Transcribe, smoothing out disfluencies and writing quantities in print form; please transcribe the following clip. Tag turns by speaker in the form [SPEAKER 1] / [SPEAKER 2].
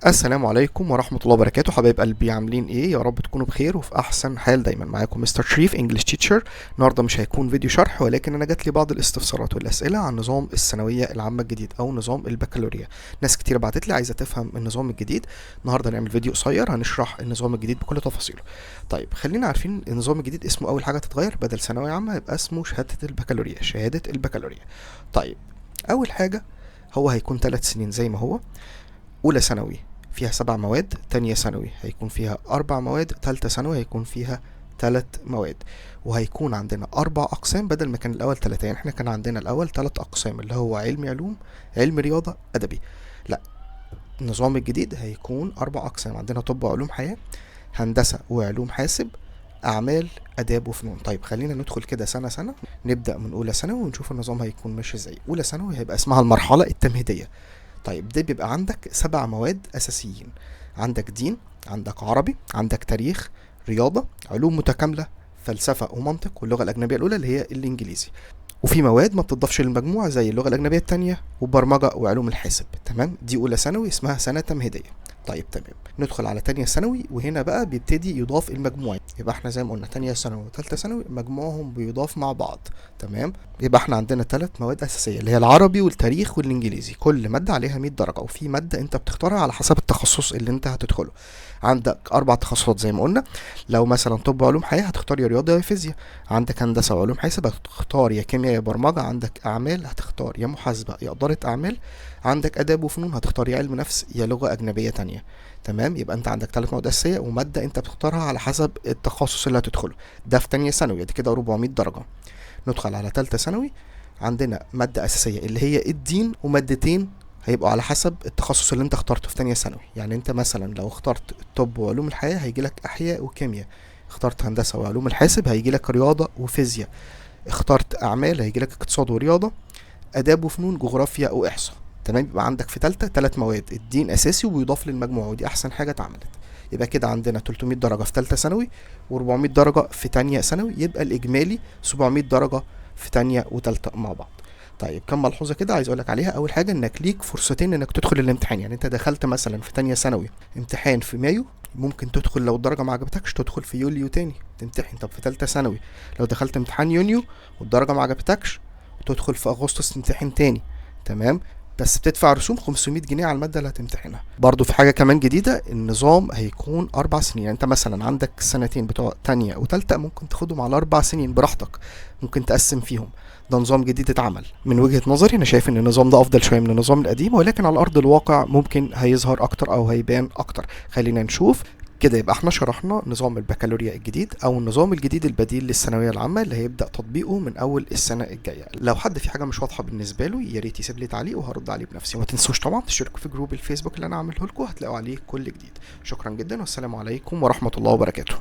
[SPEAKER 1] السلام عليكم ورحمة الله وبركاته. حبايب قلبي، عاملين ايه؟ يا رب تكونوا بخير وفي احسن حال دايما. معاكم مستر شريف انجلش تيتشر. النهارده مش هيكون فيديو شرح، ولكن انا جات لي بعض الاستفسارات والاسئله عن نظام الثانويه العامه الجديد او نظام البكالوريا. ناس كتير بعتت لي عايزه تفهم النظام الجديد. النهارده نعمل فيديو قصير هنشرح النظام الجديد بكل تفاصيله. طيب خلينا عارفين النظام الجديد اسمه اول حاجه تتغير، بدل ثانويه عامه يبقى اسمه شهاده البكالوريا، شهاده البكالوريا. طيب اول حاجه هو هيكون 3 سنين زي ما هو. اولى ثانوي فيها 7 مواد، تانية ثانوي هيكون فيها 4 مواد، تالتة ثانوي هيكون فيها 3 مواد. وهيكون عندنا 4 أقسام بدل ما كان الأول 3. يعني احنا كان عندنا الأول 3 أقسام اللي هو علمي علوم، علم رياضة، أدبي. لا، النظام الجديد هيكون 4 أقسام. عندنا طب وعلوم حياة، هندسة وعلوم حاسب، أعمال، آداب وفنون. طيب خلينا ندخل كده سنة سنة. نبدأ من أولى ثانوي ونشوف النظام هيكون ماشي ازاي. أولى ثانوي هيبقى اسمها المرحلة التمهيدية. طيب ده بيبقى عندك 7 مواد أساسيين. عندك دين، عندك عربي، عندك تاريخ، رياضة، علوم متكاملة، فلسفة ومنطق، واللغة الأجنبية الأولى اللي هي الإنجليزي. وفي مواد ما بتضافش للمجموع زي اللغة الأجنبية التانية وبرمجة وعلوم الحاسب. تمام، دي أولى ثانوي اسمها سنة تمهيدية. طيب تمام، ندخل على تانية ثانوي وهنا بقى بيبتدي يضاف المجموع. يبقى احنا زي ما قلنا تانية ثانوي وتالتة ثانوي مجموعهم بيضاف مع بعض. تمام، يبقى احنا عندنا 3 مواد أساسية اللي هي العربي والتاريخ والإنجليزي. كل مادة عليها 100 درجة، وفي مادة انت بتختارها على حسب التخصص اللي انت هتدخله. عندك 4 تخصصات زي ما قلنا. لو مثلا طب وعلوم حياة هتختار يا رياضة يا فيزياء. عندك هندسة وعلوم حاسب هتختار يا كيمياء يا برمجة. عندك أعمال هتختار يا محاسبة يا إدارة أعمال. عندك آداب وفنون هتختار يا علم نفس يا لغة أجنبية تانية. تمام، يبقى أنت عندك 3 مواد أساسية ومادة أنت بتختارها على حسب التخصص اللي هتدخله. ده في تانية ثانوي، دي كده 400 درجة. ندخل على تالتة ثانوي، عندنا مادة أساسية اللي هي الدين، ومادتين هيبقوا على حسب التخصص اللي انت اخترته في تانية ثانوي. يعني انت مثلا لو اخترت الطب وعلوم الحياة هيجيلك أحياء وكيمياء. اخترت هندسة وعلوم الحاسب هيجيلك رياضة وفيزياء. اخترت أعمال هيجيلك اقتصاد ورياضة، آداب وفنون، جغرافيا وإحصاء. تمام، يبقى عندك في تالتة 3 مواد، الدين أساسي وبيضاف للمجموع، ودي أحسن حاجة اتعملت. يبقى كده عندنا 300 درجة في تالتة ثانوي و400 درجة في تانية ثانوي، يبقى الإجمالي 700 درجة في تانية وتالتة مع بعض. طيب كم ملحوظة كده عايز اقولك عليها. اول حاجة انك ليك فرصتين انك تدخل الامتحان. يعني انت دخلت مثلا في تانية ثانوي امتحان في مايو، ممكن تدخل لو الدرجة ما عجبتكش تدخل في يوليو تاني تمتحن. طب في تالتة ثانوي لو دخلت امتحان يونيو والدرجة ما عجبتكش تدخل في اغسطس تمتحن تاني. تمام، بس بتدفع رسوم 500 جنيه على المادة اللي هتمتحنها. برضو في حاجة كمان جديدة، النظام هيكون 4 سنين. يعني انت مثلا عندك السنتين بتوع تانية وتالتة ممكن تاخدهم على 4 سنين براحتك، ممكن تقسم فيهم. ده نظام جديد اتعمل. من وجهة نظري انا شايف ان النظام ده افضل شوية من النظام القديم، ولكن على ارض الواقع ممكن هيظهر اكتر او هيبان اكتر. خلينا نشوف كده. يبقى احنا شرحنا نظام البكالوريا الجديد او النظام الجديد البديل للثانويه العامه اللي هيبدا تطبيقه من اول السنه الجايه. لو حد في حاجه مش واضحه بالنسبه له يا ريت يسيب لي تعليق وهرد عليه بنفسي. وما تنسوش طبعا تشتركوا في جروب الفيسبوك اللي انا عامله لكم، هتلاقوا عليه كل جديد. شكرا جدا والسلام عليكم ورحمه الله وبركاته.